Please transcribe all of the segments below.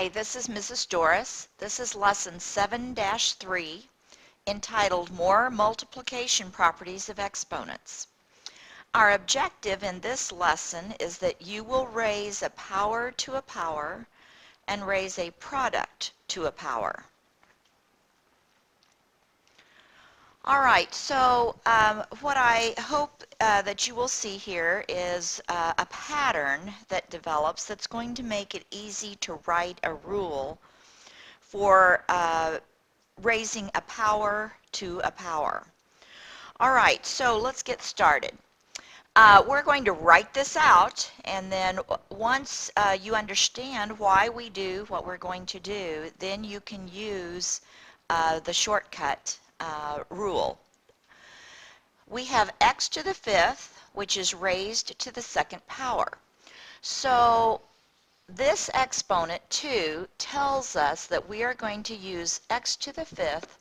Hi, this is Mrs. Doris. This is lesson 7-3 entitled More Multiplication Properties of Exponents. Our objective in this lesson is that you will raise a power to a power and raise a product to a power. Alright, so what I hope that you will see here is a pattern that develops that's going to make it easy to write a rule for raising a power to a power. Alright, so let's get started. We're going to write this out, and then once you understand why we do what we're going to do, then you can use the shortcut rule. We have x to the fifth, which is raised to the second power. So this exponent 2 tells us that we are going to use x to the fifth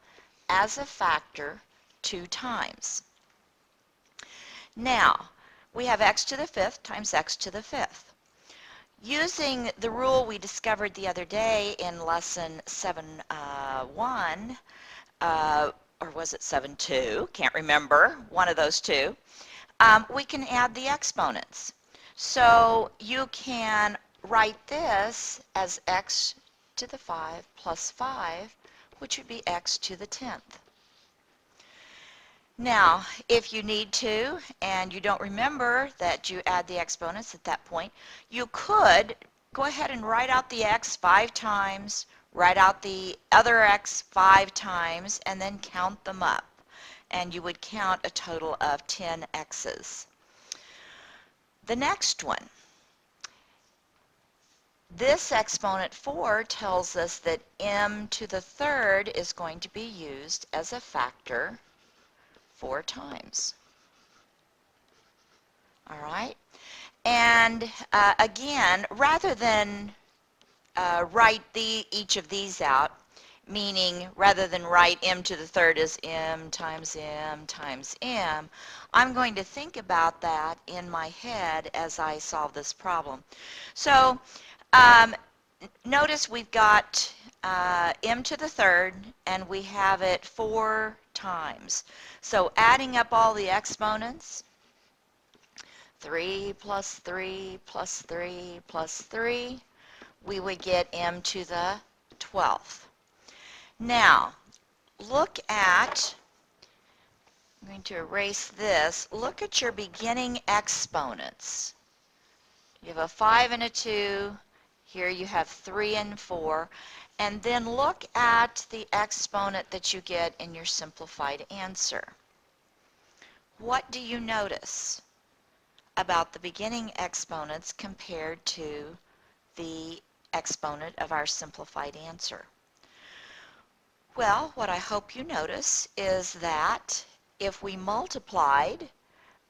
as a factor 2 times. Now, we have x to the fifth times x to the fifth. Using the rule we discovered the other day in lesson 7-1, or was it 7-2? Can't remember, one of those two. We can add the exponents. So you can write this as x to the 5 plus 5, which would be x to the 10th. Now, if you need to, and you don't remember that you add the exponents at that point, you could go ahead and write out the x 5 times, write out the other x 5 times, and then count them up. And you would count a total of 10 x's. The next one. This exponent 4 tells us that m to the third is going to be used as a factor 4 times. All right? And again, rather than write each of these out, meaning rather than write m to the third as m times m times m, I'm going to think about that in my head as I solve this problem. So notice we've got m to the third, and we have it 4 times. So adding up all the exponents, 3 plus 3 plus 3 plus 3, we would get m to the 12th. Now, look at, I'm going to erase this, look at your beginning exponents. You have a 5 and a 2, here you have 3 and 4, and then look at the exponent that you get in your simplified answer. What do you notice about the beginning exponents compared to the exponent of our simplified answer? Well, what I hope you notice is that if we multiplied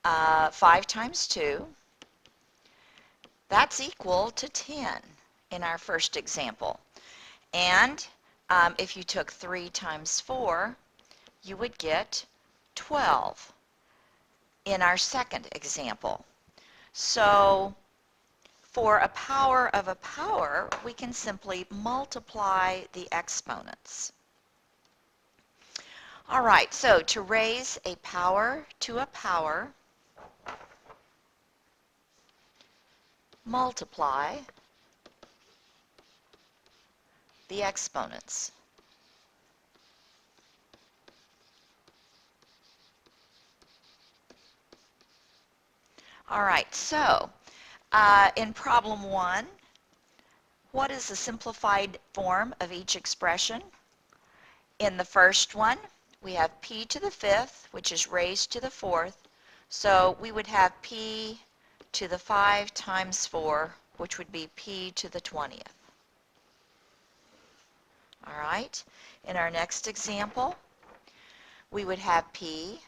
5 times 2, that's equal to 10 in our first example. And if you took 3 times 4, you would get 12 in our second example. So for a power of a power, we can simply multiply the exponents. All right, so to raise a power to a power, multiply the exponents. All right, so in problem 1, what is the simplified form of each expression? In the first one, we have p to the 5th, which is raised to the 4th, so we would have p to the 5 times 4, which would be p to the 20th. All right, in our next example, we would have p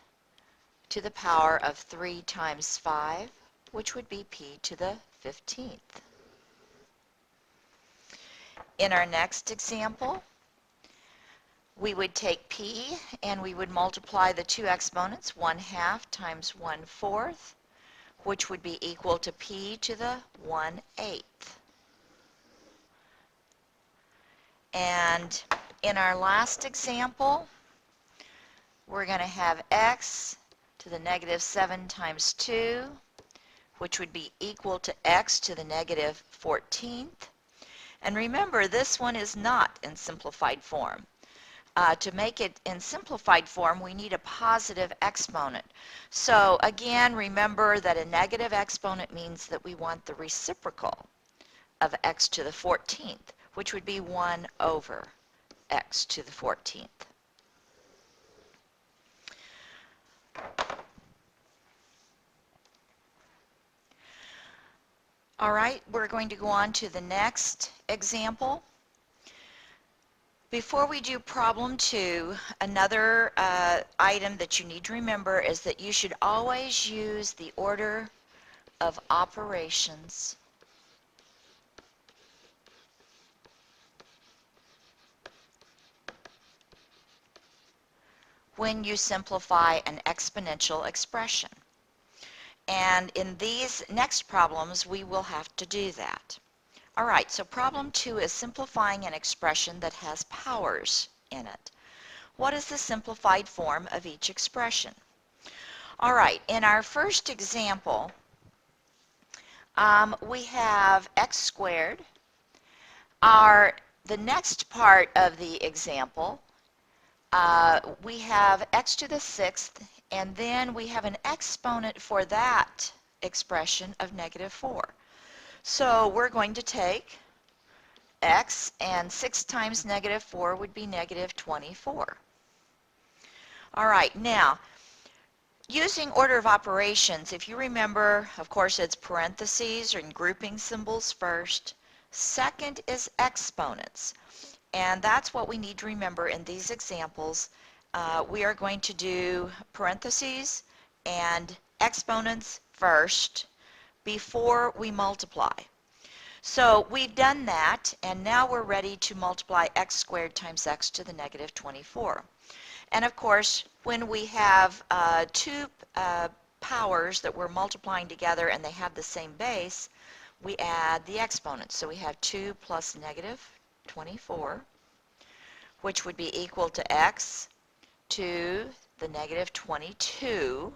to the power of 3 times 5, which would be p to the 15th. In our next example, we would take p and we would multiply the two exponents, 1/2 times 1/4, which would be equal to p to the 1/8. And in our last example, we're going to have x to the negative 7 times 2, which would be equal to x to the negative 14th. And remember, this one is not in simplified form. To make it in simplified form, we need a positive exponent. So again, remember that a negative exponent means that we want the reciprocal of x to the 14th, which would be 1 over x to the 14th. All right, we're going to go on to the next example. Before we do problem 2, another item that you need to remember is that you should always use the order of operations when you simplify an exponential expression. And in these next problems, we will have to do that. All right, so problem 2 is simplifying an expression that has powers in it. What is the simplified form of each expression? All right, in our first example, we have x squared. The next part of the example, we have x to the 6th, and then we have an exponent for that expression of negative 4. So we're going to take x, and 6 times negative 4 would be negative 24. All right, now, using order of operations, if you remember, of course, it's parentheses or grouping symbols first. Second is exponents. And that's what we need to remember in these examples. We are going to do parentheses and exponents first before we multiply. So we've done that, and now we're ready to multiply x squared times x to the negative 24. And of course, when we have two powers that we're multiplying together and they have the same base, we add the exponents. So we have 2 plus negative 24, which would be equal to x to the negative 22.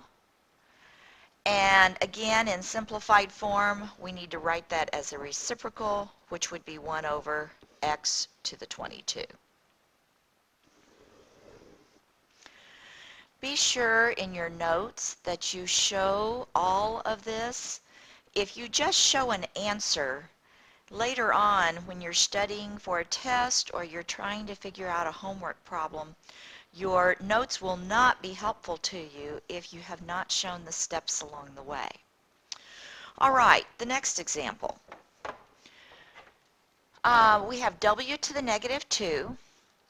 And again, in simplified form, we need to write that as a reciprocal, which would be 1 over x to the 22. Be sure in your notes that you show all of this. If you just show an answer, later on when you're studying for a test or you're trying to figure out a homework problem, your notes will not be helpful to you if you have not shown the steps along the way. All right, the next example. We have w to the negative 2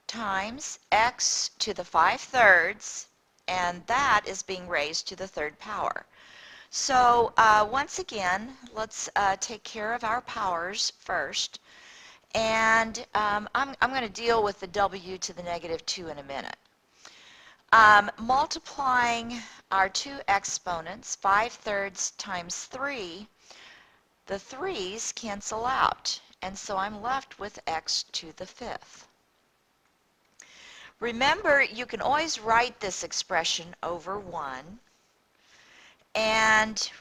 times x to the 5/3, and that is being raised to the 3rd power. So once again, let's take care of our powers first. And I'm going to deal with the w to the negative 2 in a minute. Multiplying our two exponents, 5/3 times 3, the 3's cancel out, and so I'm left with x to the 5th. Remember, you can always write this expression over 1, and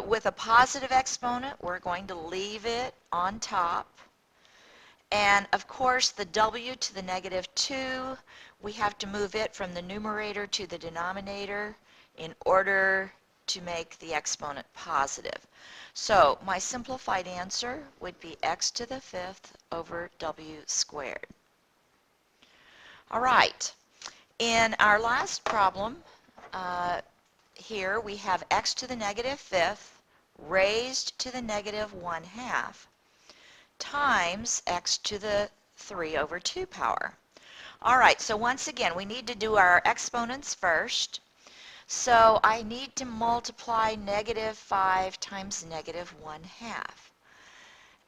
with a positive exponent, we're going to leave it on top. And of course, the w to the negative 2, we have to move it from the numerator to the denominator in order to make the exponent positive. So my simplified answer would be x to the 5th over w squared. All right, in our last problem, here we have x to the negative 5th raised to the negative 1/2 times x to the 3 over 2 power. All right, so once again, we need to do our exponents first. So I need to multiply negative 5 times negative 1/2.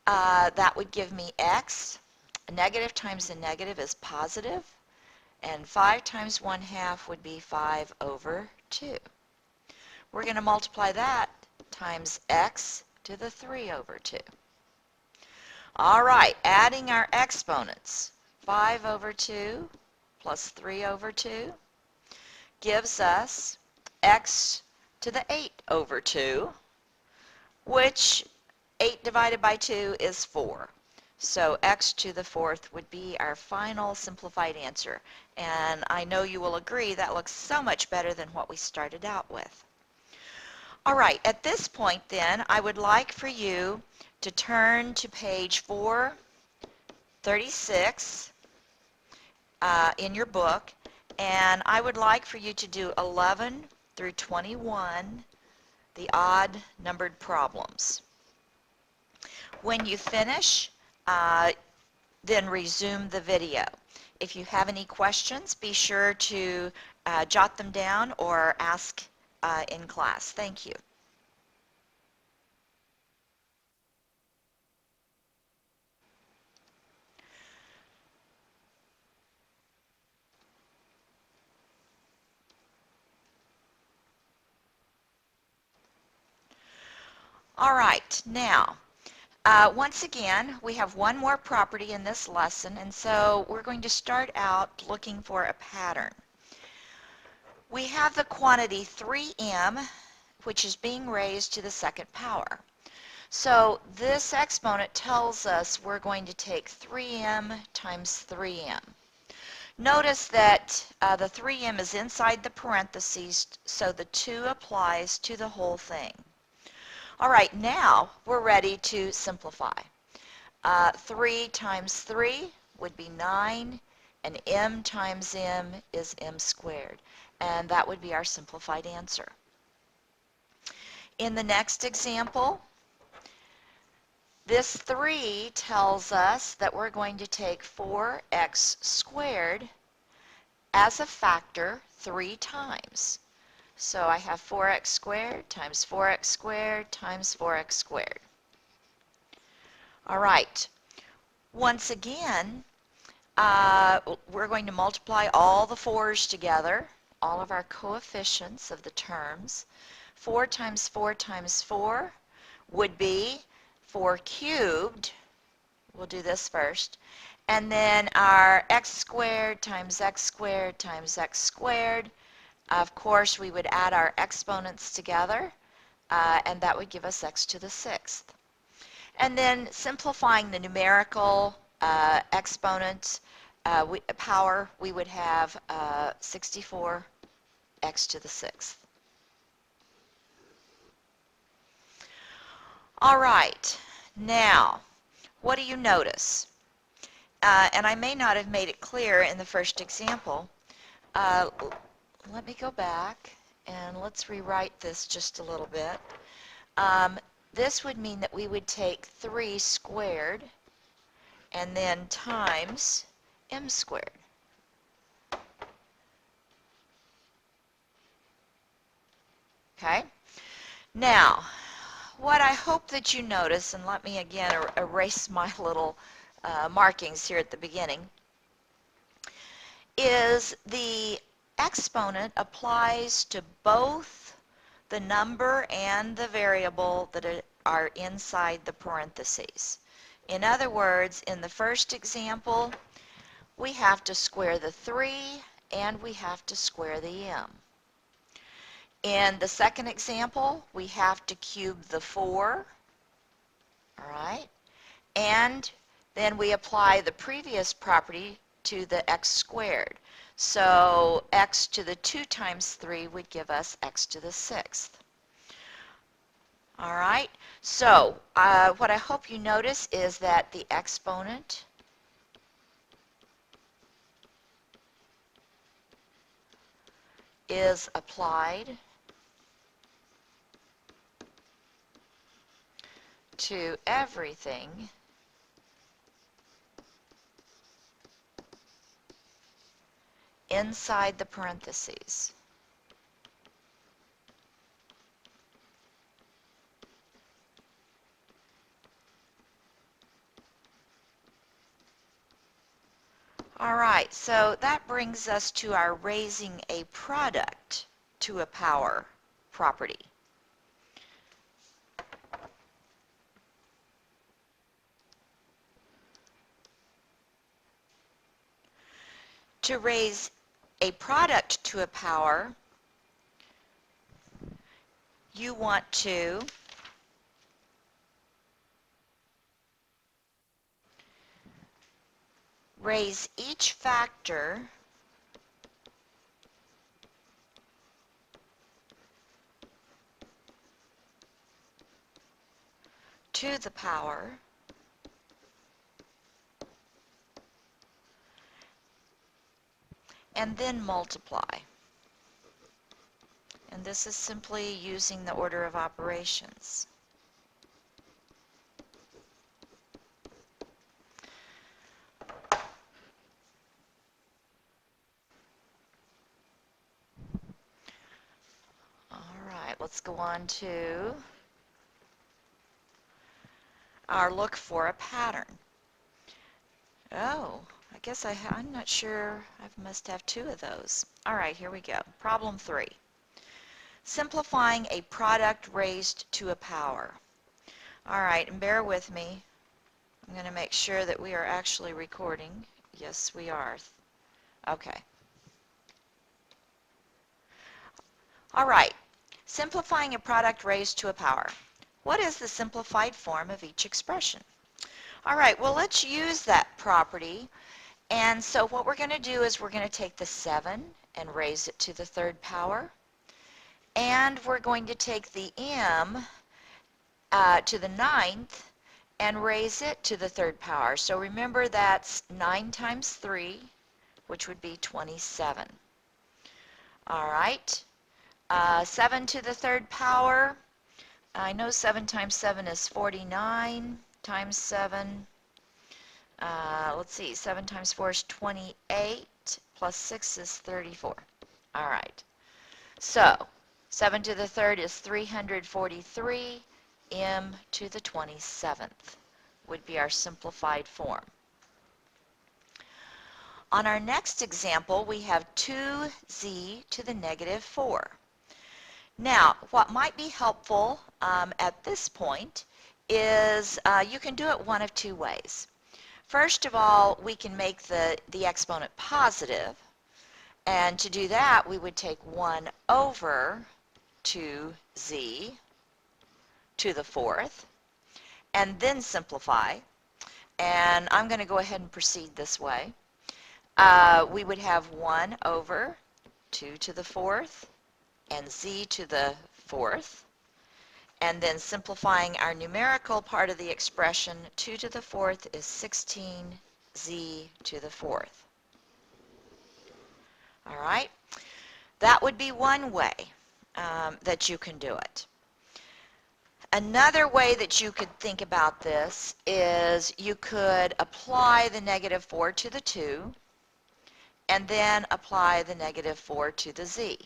That would give me x. A negative times a negative is positive, and 5 times 1/2 would be 5 over 2. We're going to multiply that times x to the 3 over 2. All right, adding our exponents. 5 over 2 plus 3 over 2 gives us x to the 8 over 2, which 8 divided by 2 is 4. So x to the 4th would be our final simplified answer. And I know you will agree that looks so much better than what we started out with. All right, at this point then, I would like for you to turn to page 436 in your book, and I would like for you to do 11 through 21, the odd numbered problems. When you finish, then resume the video. If you have any questions, be sure to jot them down or ask in class. Thank you. All right, now, once again, we have one more property in this lesson, and so we're going to start out looking for a pattern. We have the quantity 3m, which is being raised to the second power. So this exponent tells us we're going to take 3m times 3m. Notice that the 3m is inside the parentheses, so the 2 applies to the whole thing. All right, now we're ready to simplify. 3 times 3 would be 9, and m times m is m squared, and that would be our simplified answer. In the next example, this 3 tells us that we're going to take 4x squared as a factor 3 times. So I have 4x squared times 4x squared times 4x squared. All right. Once again, we're going to multiply all the 4's together, all of our coefficients of the terms. 4 times 4 times 4 would be 4 cubed. We'll do this first. And then our x squared times x squared times x squared. Of course, we would add our exponents together, and that would give us x to the 6th. And then simplifying the numerical exponents, power, we would have 64 x to the 6th. All right, now, what do you notice? And I may not have made it clear in the first example. Let me go back and let's rewrite this just a little bit. This would mean that we would take 3 squared and then times m squared. Okay? Now, what I hope that you notice, and let me again erase my little markings here at the beginning, is the exponent applies to both the number and the variable that are inside the parentheses. In other words, in the first example, we have to square the 3 and we have to square the m. In the second example, we have to cube the 4, all right, and then we apply the previous property to the x squared. So x to the 2 times 3 would give us x to the 6th. All right, so what I hope you notice is that the exponent is applied to everything inside the parentheses. All right, so that brings us to our raising a product to a power property. To raise a product to a power, you want to raise each factor to the power and then multiply. And this is simply using the order of operations. All right, let's go on to our look for a pattern. Oh, I guess I'm not sure. I must have two of those. All right, here we go. Problem 3. Simplifying a product raised to a power. All right, and bear with me. I'm going to make sure that we are actually recording. Yes, we are. Okay. All right. Simplifying a product raised to a power. What is the simplified form of each expression? All right, well, let's use that property. And so what we're going to do is we're going to take the 7 and raise it to the third power. And we're going to take the m to the 9th and raise it to the third power. So remember, that's 9 times 3, which would be 27. All right. 7 to the third power. I know 7 times 7 is 49 times 7. Let's see, 7 times 4 is 28, plus 6 is 34. All right. So 7 to the third is 343. M to the 27th would be our simplified form. On our next example, we have 2z to the negative 4. Now, what might be helpful at this point is you can do it one of two ways. First of all, we can make the exponent positive, and to do that, we would take 1 over 2z to the 4th, and then simplify. And I'm going to go ahead and proceed this way. We would have 1 over 2 to the 4th and z to the 4th. And then simplifying our numerical part of the expression, 2 to the 4th is 16z to the 4th. All right? That would be one way that you can do it. Another way that you could think about this is you could apply the negative 4 to the 2 and then apply the negative 4 to the z.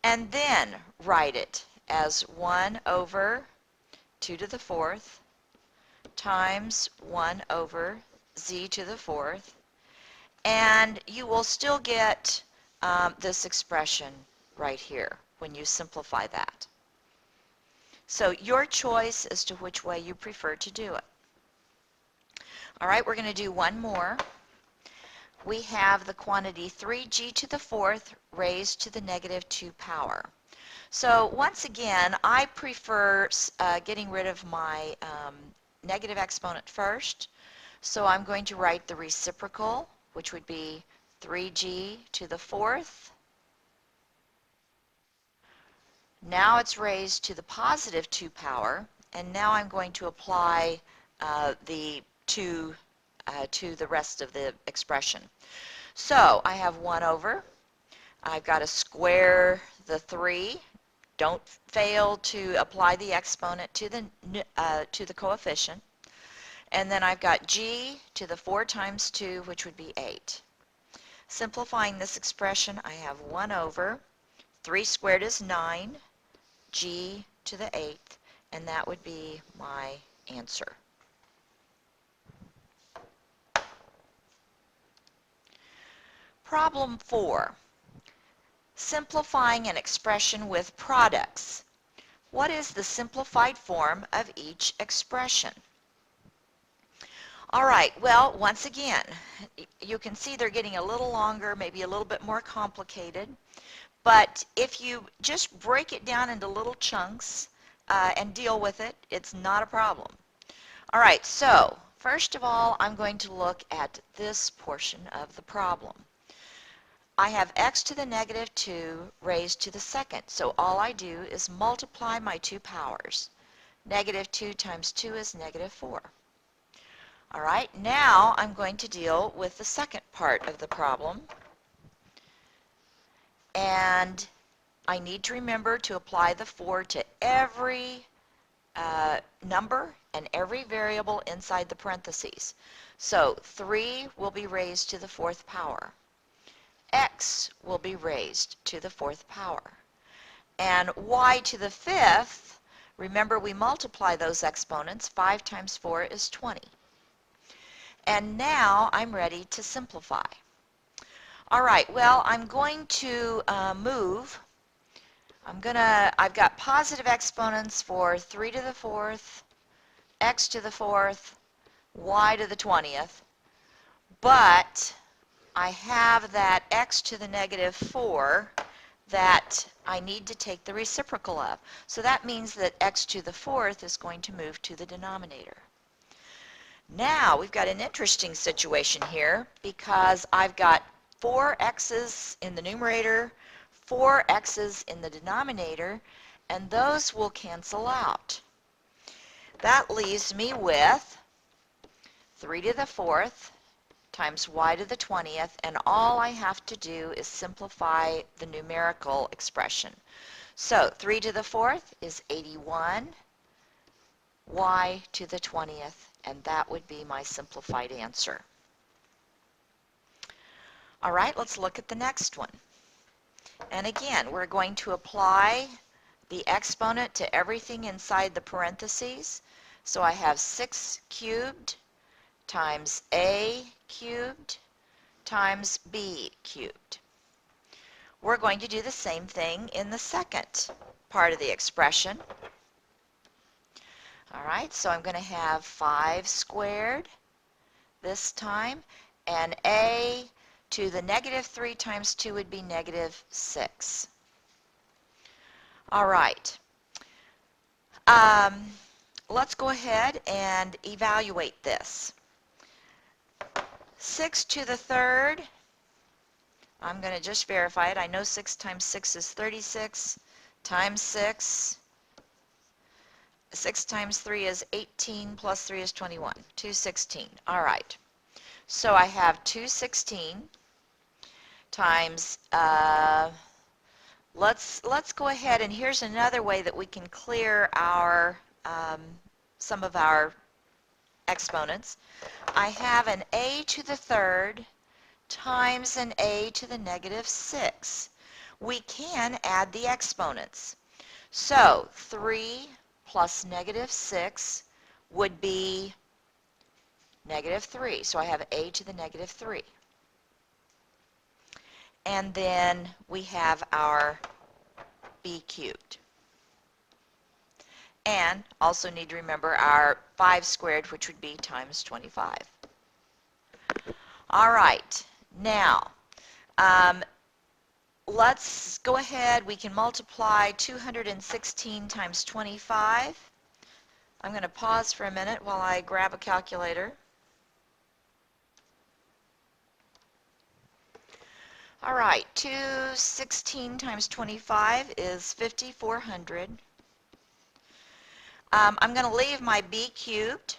And then write it as 1 over 2 to the 4th times 1 over z to the 4th, and you will still get this expression right here when you simplify that. So your choice as to which way you prefer to do it. All right, we're going to do one more. We have the quantity 3g to the 4th raised to the negative 2 power. So once again, I prefer getting rid of my negative exponent first. So I'm going to write the reciprocal, which would be 3g to the 4th. Now it's raised to the positive 2 power, and now I'm going to apply the 2 to the rest of the expression. So I have 1 over. I've got to square the 3. Don't fail to apply the exponent to the coefficient. And then I've got g to the 4 times 2, which would be 8. Simplifying this expression, I have 1 over. 3 squared is 9. G to the 8th, and that would be my answer. Problem 4. Simplifying an expression with products. What is the simplified form of each expression? All right, well, once again, you can see they're getting a little longer, maybe a little bit more complicated, but if you just break it down into little chunks and deal with it, it's not a problem. All right, so first of all, I'm going to look at this portion of the problem. I have x to the negative 2 raised to the second, so all I do is multiply my two powers. Negative 2 times 2 is negative 4. All right, now I'm going to deal with the second part of the problem. And I need to remember to apply the 4 to every number and every variable inside the parentheses. So 3 will be raised to the fourth power. X will be raised to the fourth power. And y to the fifth, remember we multiply those exponents. 5 times 4 is 20. And now I'm ready to simplify. All right, well, I'm going to move. I've got positive exponents for 3 to the fourth, x to the fourth, y to the 20th, but I have that x to the negative 4 that I need to take the reciprocal of. So that means that x to the fourth is going to move to the denominator. Now we've got an interesting situation here because I've got 4 x's in the numerator, 4 x's in the denominator, and those will cancel out. That leaves me with 3 to the fourth times y to the 20th, and all I have to do is simplify the numerical expression. So 3 to the fourth is 81, y to the 20th, and that would be my simplified answer. All right, let's look at the next one. And again, we're going to apply the exponent to everything inside the parentheses. So I have 6 cubed times a cubed times b cubed. We're going to do the same thing in the second part of the expression. All right, so I'm going to have 5 squared this time, and a to the negative 3 times 2 would be negative 6. All right. Let's go ahead and evaluate this. 6 to the third, I'm going to just verify it. I know 6 times 6 is 36 times 6. 6 times 3 is 18 plus 3 is 21. 216. All right. So I have 216 times, let's go ahead, and here's another way that we can clear our some of our exponents. I have an a to the third times an a to the negative 6. We can add the exponents. So 3 plus negative 6 would be negative 3. So I have a to the negative 3. And then we have our b cubed. And also need to remember our 5 squared, which would be times 25. All right, now let's go ahead. We can multiply 216 times 25. I'm going to pause for a minute while I grab a calculator. All right, 216 times 25 is 5,400. I'm going to leave my b cubed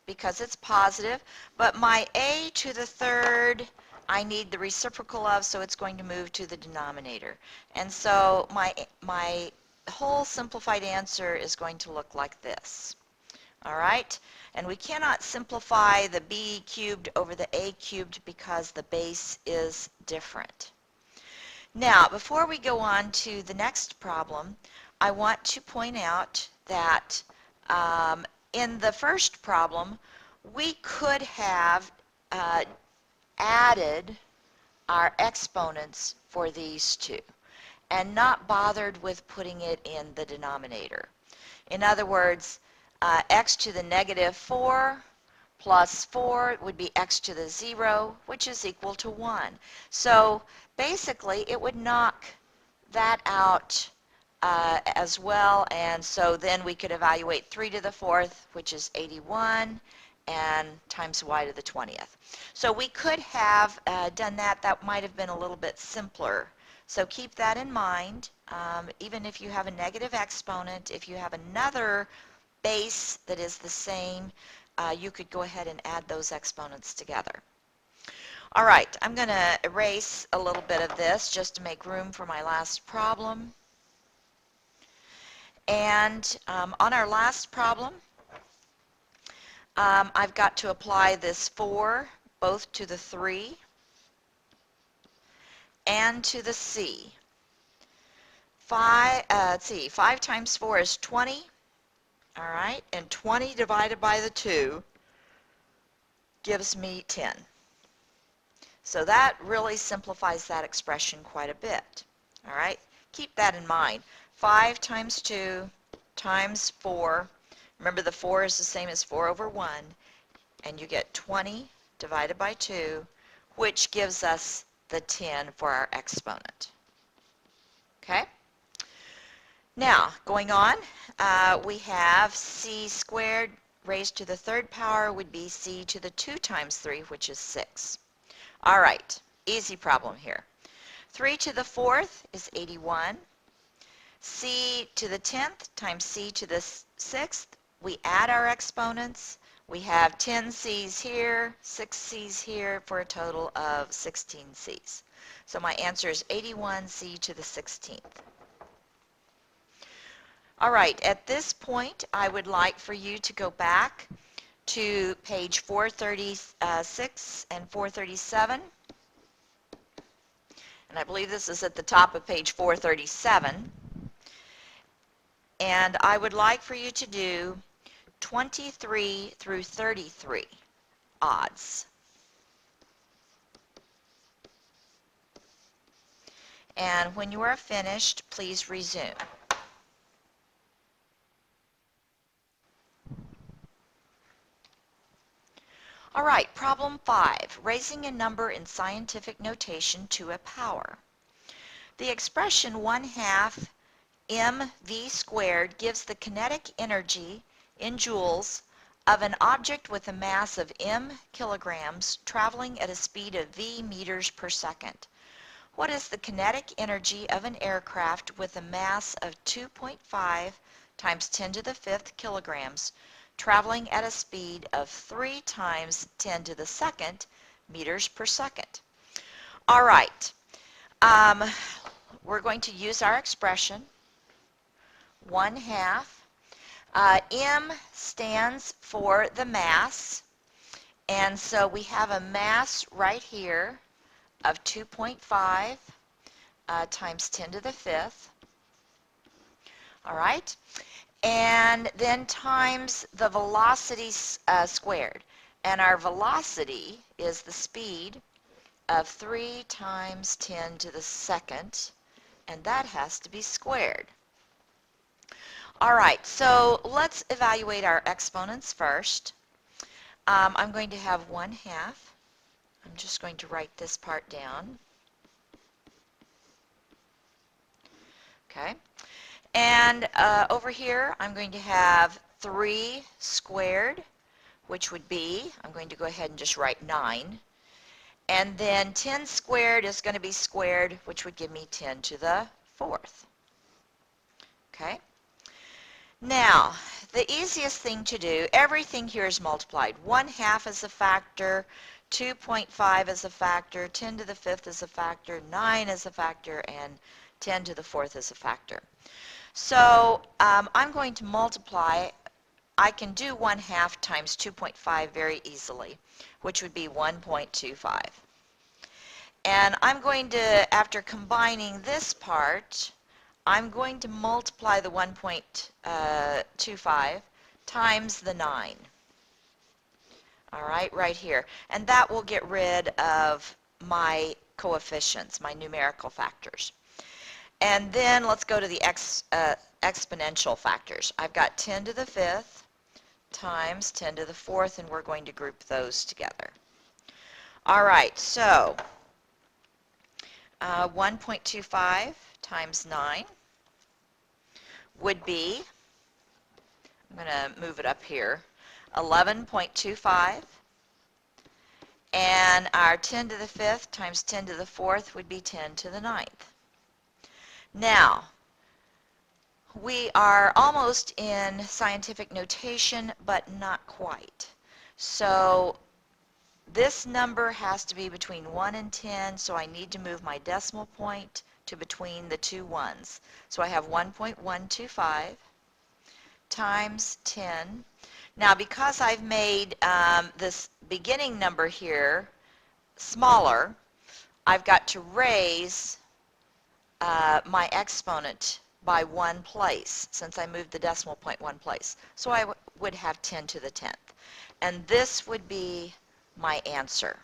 because it's positive, but my a to the third I need the reciprocal of, so it's going to move to the denominator. And so my whole simplified answer is going to look like this. All right, and we cannot simplify the b cubed over the a cubed because the base is different. Now, before we go on to the next problem, I want to point out that in the first problem, we could have added our exponents for these two and not bothered with putting it in the denominator. In other words, x to the negative 4 plus 4 would be x to the 0, which is equal to 1. So basically, it would knock that out as well, and so then we could evaluate 3 to the 4th, which is 81, and times y to the 20th. So we could have done that. That might have been a little bit simpler. So keep that in mind. Even if you have a negative exponent, if you have another base that is the same, you could go ahead and add those exponents together. All right, I'm going to erase a little bit of this just to make room for my last problem. And on our last problem, I've got to apply this 4 both to the 3 and to the c. 5 times 4 is 20, all right, and 20 divided by the 2 gives me 10. So that really simplifies that expression quite a bit, all right? Keep that in mind. 5 times 2 times 4, remember the 4 is the same as 4 over 1, and you get 20 divided by 2, which gives us the 10 for our exponent. Okay? Now, going on, we have c squared raised to the 3rd power would be c to the 2 times 3, which is 6. All right, easy problem here. 3 to the 4th is 81. C to the 10th times c to the 6th. We add our exponents. We have 10 c's here, 6 c's here, for a total of 16 c's. So my answer is 81c to the 16th. All right, at this point, I would like for you to go back to page 436 and 437. And I believe this is at the top of page 437. And I would like for you to do 23 through 33 odds. And when you are finished, please resume. All right, problem 5, raising a number in scientific notation to a power. The expression 1/2 mv squared gives the kinetic energy in joules of an object with a mass of m kilograms traveling at a speed of v meters per second. What is the kinetic energy of an aircraft with a mass of 2.5 times 10 to the 5th kilograms traveling at a speed of 3 times 10 to the 2nd meters per second? All right, we're going to use our expression 1/2. M stands for the mass, and so we have a mass right here of 2.5 times 10 to the 5th. All right, and then times the velocity squared, and our velocity is the speed of 3 times 10 to the 2nd, and that has to be squared. All right, so let's evaluate our exponents first. I'm going to have 1/2. I'm just going to write this part down. Okay, and over here I'm going to have 3 squared, which would be, I'm going to go ahead and just write 9. And then 10 squared is going to be squared, which would give me 10 to the 4th. Okay. Now, the easiest thing to do, everything here is multiplied. 1/2 is a factor, 2.5 is a factor, 10 to the 5th is a factor, 9 is a factor, and 10 to the 4th is a factor. So I'm going to multiply. I can do 1/2 times 2.5 very easily, which would be 1.25. And I'm going to, after combining this part, I'm going to multiply the 1.25 times the 9. All right, right here. And that will get rid of my coefficients, my numerical factors. And then let's go to the exponential factors. I've got 10 to the 5th times 10 to the fourth, and we're going to group those together. All right, so 1.25 times 9 would be, I'm going to move it up here, 11.25. And our 10 to the fifth times 10 to the fourth would be 10 to the ninth. Now, we are almost in scientific notation, but not quite. So this number has to be between 1 and 10, so I need to move my decimal point to between the two ones. So I have 1.125 times 10. Now, because I've made this beginning number here smaller, I've got to raise my exponent by one place since I moved the decimal point one place. So I would have 10 to the 10th. And this would be my answer.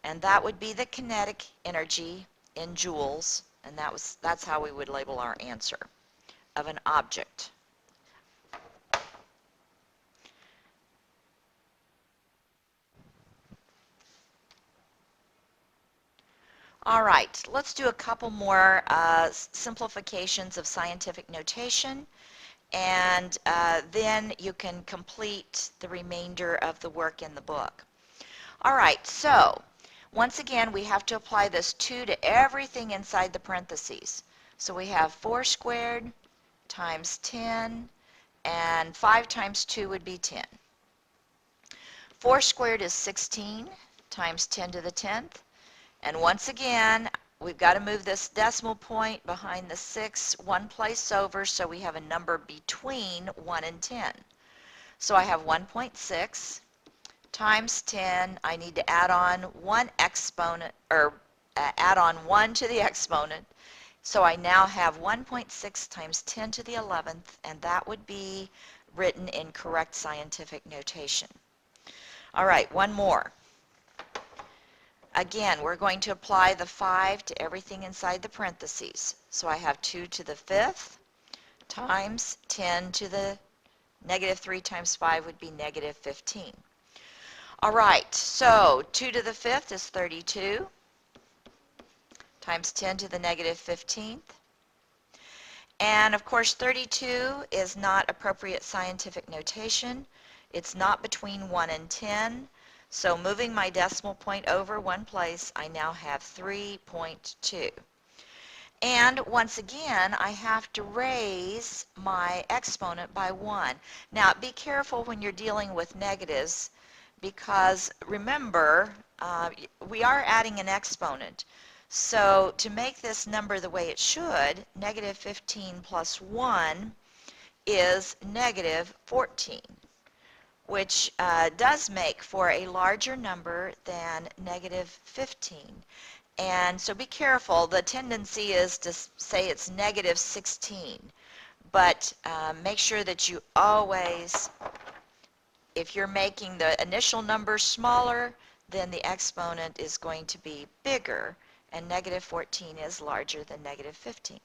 And that would be the kinetic energy in joules, and that's how we would label our answer of an object. All right, let's do a couple more simplifications of scientific notation, and then you can complete the remainder of the work in the book. All right, so once again, we have to apply this 2 to everything inside the parentheses. So we have 4 squared times 10, and 5 times 2 would be 10. 4 squared is 16 times 10 to the 10th. And once again, we've got to move this decimal point behind the 6 one place over, so we have a number between 1 and 10. So I have 1.6 times 10. I need to add on one exponent, or add on 1 to the exponent. So I now have 1.6 times 10 to the 11th, and that would be written in correct scientific notation. All right, one more. Again, we're going to apply the 5 to everything inside the parentheses. So I have 2 to the 5th times 10 to the negative 3 times 5 would be negative 15. All right, so 2 to the 5th is 32 times 10 to the negative 15th. And of course 32 is not appropriate scientific notation. It's not between 1 and 10. So moving my decimal point over one place, I now have 3.2. And once again, I have to raise my exponent by 1. Now be careful when you're dealing with negatives, because remember, we are adding an exponent. So to make this number the way it should, negative 15 plus 1 is negative 14, which does make for a larger number than negative 15. And so be careful. The tendency is to say it's negative 16, but make sure that you always, if you're making the initial number smaller, then the exponent is going to be bigger, and negative 14 is larger than negative 15.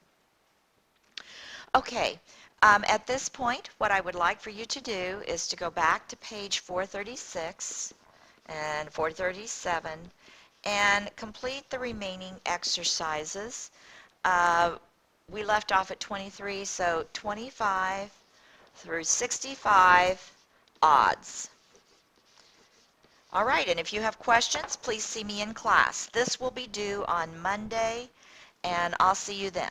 Okay, at this point, what I would like for you to do is to go back to page 436 and 437 and complete the remaining exercises. We left off at 23, so 25 through 65 odds. All right, and if you have questions, please see me in class. This will be due on Monday, and I'll see you then.